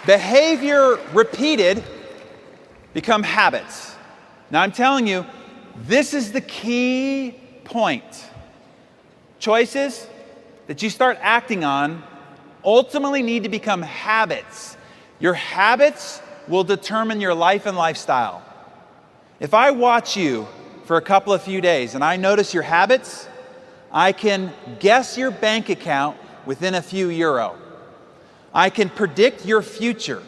Behavior repeated become habits. Now I'm telling you, this is the key point. Choices that you start acting on ultimately need to become habits. Your habits will determine your life and lifestyle. If I watch you for a couple of few days and I notice your habits, I can guess your bank account within a few euro. I can predict your future.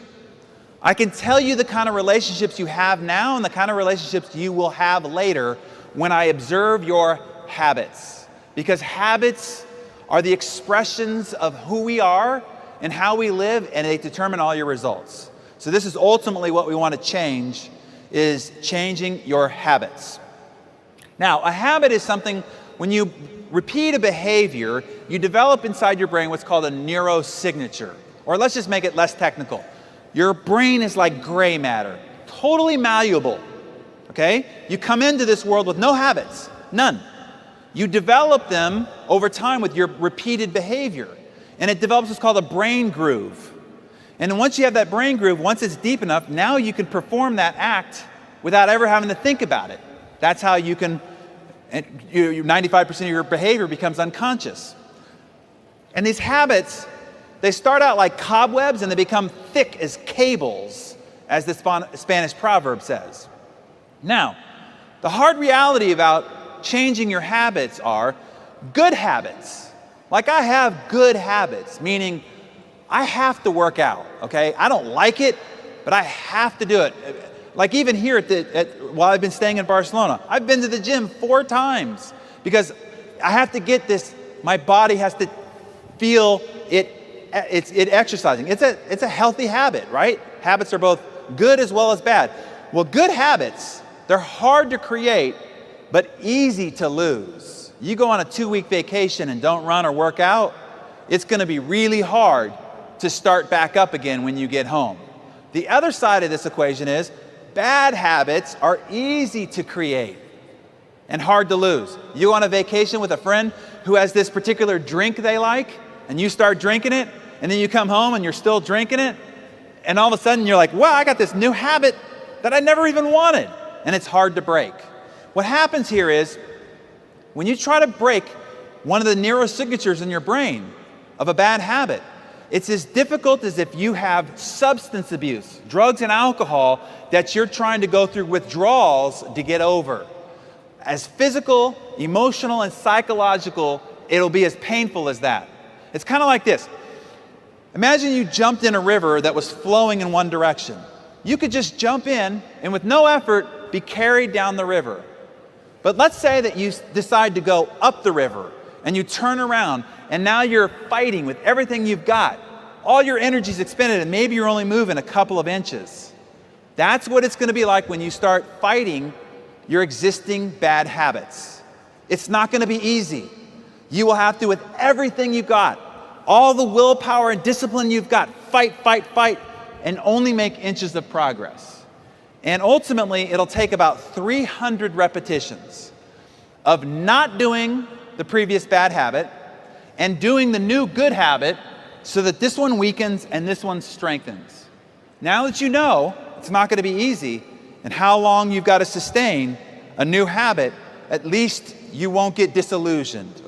I can tell you the kind of relationships you have now and the kind of relationships you will have later when I observe your habits. Because habits are the expressions of who we are and how we live, and they determine all your results. So this is ultimately what we want to change, is changing your habits. Now, a habit is something, when you repeat a behavior, you develop inside your brain what's called a neurosignature. Or let's just make it less technical. Your brain is like gray matter, totally malleable, okay? You come into this world with no habits, none. You develop them over time with your repeated behavior. And it develops what's called a brain groove. And once you have that brain groove, once it's deep enough, now you can perform that act without ever having to think about it. That's how you can, 95% of your behavior becomes unconscious. And these habits, they start out like cobwebs and they become thick as cables, as the Spanish proverb says. Now, the hard reality about changing your habits are good habits. Like I have good habits, meaning I have to work out, okay? I don't like it, but I have to do it. Like even here while I've been staying in Barcelona, I've been to the gym 4 times because I have to get this, my body has to feel it exercising. It's a healthy habit, right? Habits are both good as well as bad. Well, good habits, they're hard to create, but easy to lose. You go on a 2-week vacation and don't run or work out, it's going to be really hard to start back up again when you get home. The other side of this equation is bad habits are easy to create and hard to lose. You go on a vacation with a friend who has this particular drink they like, and you start drinking it, and then you come home and you're still drinking it, and all of a sudden you're like, wow, I got this new habit that I never even wanted, and it's hard to break. What happens here is, when you try to break one of the neurosignatures in your brain of a bad habit, it's as difficult as if you have substance abuse, drugs and alcohol, that you're trying to go through withdrawals to get over. As physical, emotional, and psychological, it'll be as painful as that. It's kind of like this. Imagine you jumped in a river that was flowing in one direction. You could just jump in and with no effort be carried down the river. But let's say that you decide to go up the river and you turn around and now you're fighting with everything you've got. All your energy's expended and maybe you're only moving a couple of inches. That's what it's going to be like when you start fighting your existing bad habits. It's not going to be easy. You will have to, with everything you've got, all the willpower and discipline you've got, fight, fight, fight, and only make inches of progress. And ultimately, it'll take about 300 repetitions of not doing the previous bad habit and doing the new good habit so that this one weakens and this one strengthens. Now that you know it's not going to be easy and how long you've got to sustain a new habit, at least you won't get disillusioned.